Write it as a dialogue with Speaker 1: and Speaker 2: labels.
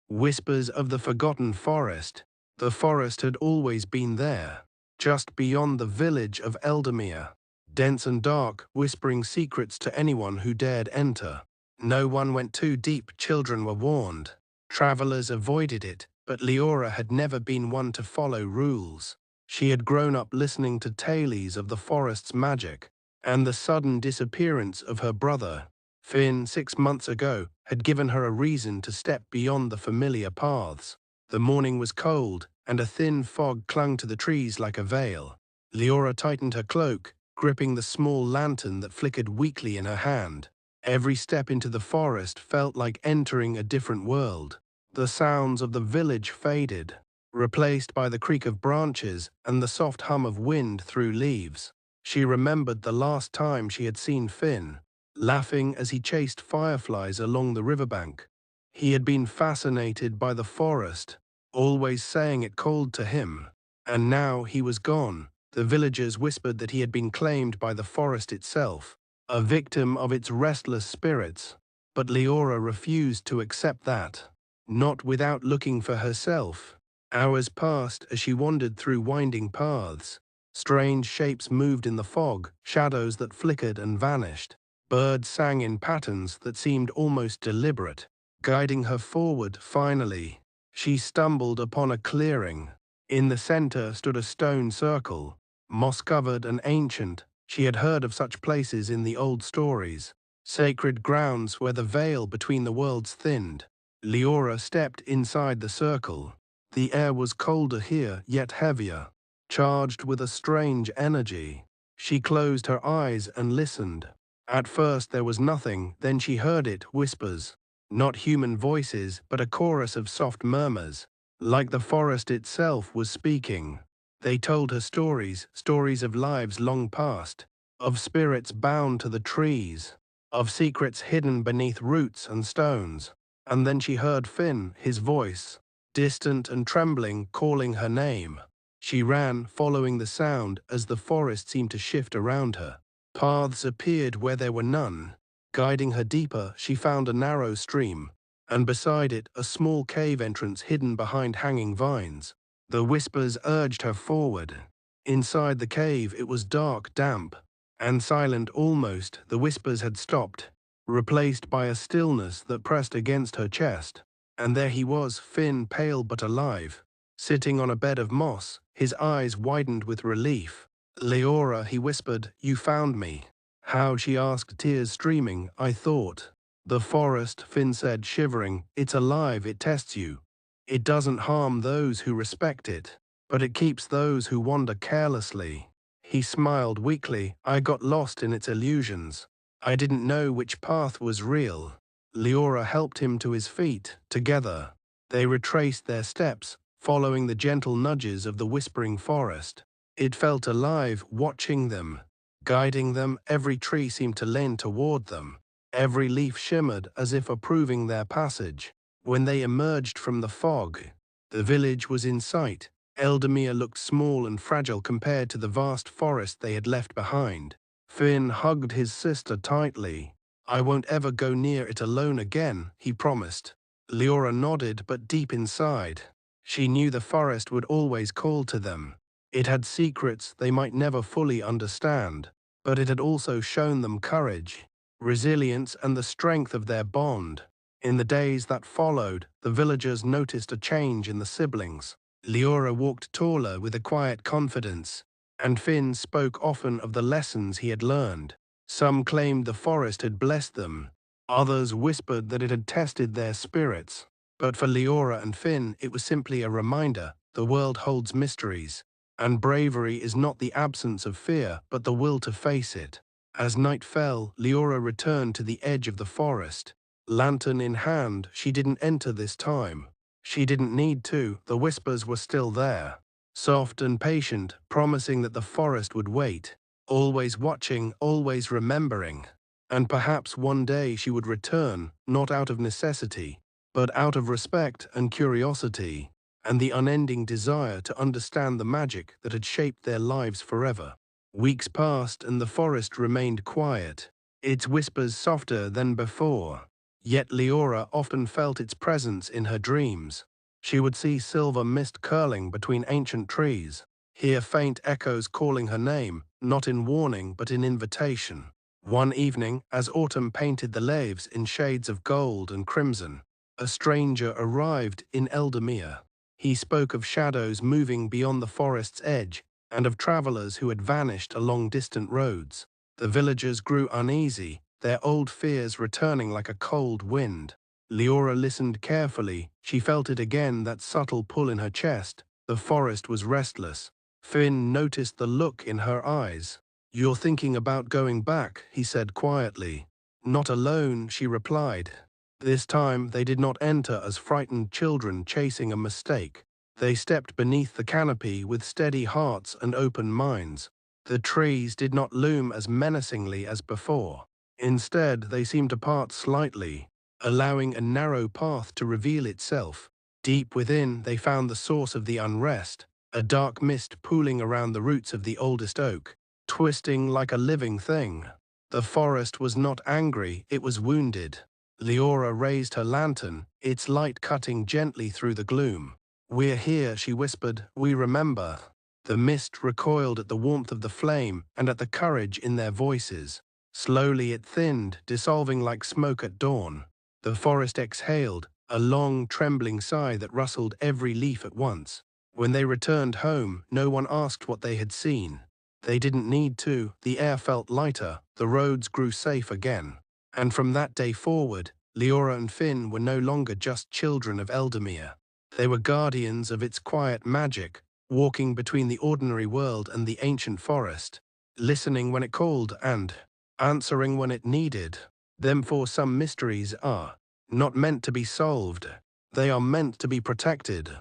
Speaker 1: Whispers of the forgotten forest. The forest had always been there, just beyond the village of Eldamere, dense and dark, whispering secrets to anyone who dared enter. No one went too deep, children were warned. Travelers avoided it, but Liora had never been one to follow rules. She had grown up listening to tales of the forest's magic, and the sudden disappearance of her brother, Finn, 6 months ago, had given her a reason to step beyond the familiar paths. The morning was cold, and a thin fog clung to the trees like a veil. Liora tightened her cloak, gripping the small lantern that flickered weakly in her hand. Every step into the forest felt like entering a different world. The sounds of the village faded, replaced by the creak of branches and the soft hum of wind through leaves. She remembered the last time she had seen Finn, laughing as he chased fireflies along the riverbank. He had been fascinated by the forest, always saying it called to him. And now he was gone. The villagers whispered that he had been claimed by the forest itself, a victim of its restless spirits. But Liora refused to accept that, not without looking for herself. Hours passed as she wandered through winding paths. Strange shapes moved in the fog, shadows that flickered and vanished. Birds sang in patterns that seemed almost deliberate, guiding her forward. Finally, she stumbled upon a clearing. In the center stood a stone circle, moss-covered and ancient. She had heard of such places in the old stories, sacred grounds where the veil between the worlds thinned. Liora stepped inside the circle. The air was colder here, yet heavier, charged with a strange energy. She closed her eyes and listened. At first there was nothing, then she heard it, whispers. Not human voices, but a chorus of soft murmurs, like the forest itself was speaking. They told her stories, stories of lives long past, of spirits bound to the trees, of secrets hidden beneath roots and stones. And then she heard Finn, his voice, distant and trembling, calling her name. She ran, following the sound as the forest seemed to shift around her. Paths appeared where there were none. Guiding her deeper, she found a narrow stream, and beside it a small cave entrance hidden behind hanging vines. The whispers urged her forward. Inside the cave it was dark, damp, and silent almost. The whispers had stopped, replaced by a stillness that pressed against her chest. And there he was, Finn, pale but alive, sitting on a bed of moss, his eyes widened with relief. "Liora," he whispered, "you found me." "How?" she asked, tears streaming. "I thought." "The forest," Finn said, shivering. "It's alive, it tests you. It doesn't harm those who respect it, but it keeps those who wander carelessly." He smiled weakly. "I got lost in its illusions. I didn't know which path was real." Liora helped him to his feet. Together, they retraced their steps, following the gentle nudges of the whispering forest. It felt alive, watching them, guiding them. Every tree seemed to lean toward them. Every leaf shimmered as if approving their passage. When they emerged from the fog, the village was in sight. Eldamere looked small and fragile compared to the vast forest they had left behind. Finn hugged his sister tightly. "I won't ever go near it alone again," he promised. Liora nodded, but deep inside, she knew the forest would always call to them. It had secrets they might never fully understand, but it had also shown them courage, resilience, and the strength of their bond. In the days that followed, the villagers noticed a change in the siblings. Liora walked taller with a quiet confidence, and Finn spoke often of the lessons he had learned. Some claimed the forest had blessed them, others whispered that it had tested their spirits. But for Liora and Finn, it was simply a reminder: the world holds mysteries, and bravery is not the absence of fear, but the will to face it. As night fell, Liora returned to the edge of the forest. Lantern in hand, she didn't enter this time. She didn't need to. The whispers were still there, soft and patient, promising that the forest would wait, always watching, always remembering. And perhaps one day she would return, not out of necessity, but out of respect and curiosity, and the unending desire to understand the magic that had shaped their lives forever. Weeks passed and the forest remained quiet, its whispers softer than before. Yet Liora often felt its presence in her dreams. She would see silver mist curling between ancient trees, hear faint echoes calling her name, not in warning but in invitation. One evening, as autumn painted the leaves in shades of gold and crimson, a stranger arrived in Eldamir. He spoke of shadows moving beyond the forest's edge and of travelers who had vanished along distant roads. The villagers grew uneasy, their old fears returning like a cold wind. Liora listened carefully. She felt it again, that subtle pull in her chest. The forest was restless. Finn noticed the look in her eyes. "You're thinking about going back," he said quietly. "Not alone," she replied. This time they did not enter as frightened children chasing a mistake. They stepped beneath the canopy with steady hearts and open minds. The trees did not loom as menacingly as before. Instead, they seemed to part slightly, allowing a narrow path to reveal itself. Deep within, they found the source of the unrest, a dark mist pooling around the roots of the oldest oak, twisting like a living thing. The forest was not angry, it was wounded. Liora raised her lantern, its light cutting gently through the gloom. "We're here," she whispered, "we remember." The mist recoiled at the warmth of the flame and at the courage in their voices. Slowly it thinned, dissolving like smoke at dawn. The forest exhaled, a long, trembling sigh that rustled every leaf at once. When they returned home, no one asked what they had seen. They didn't need to. The air felt lighter, the roads grew safe again. And from that day forward, Liora and Finn were no longer just children of Eldamir. They were guardians of its quiet magic, walking between the ordinary world and the ancient forest, listening when it called and answering when it needed them. For some mysteries are not meant to be solved, they are meant to be protected.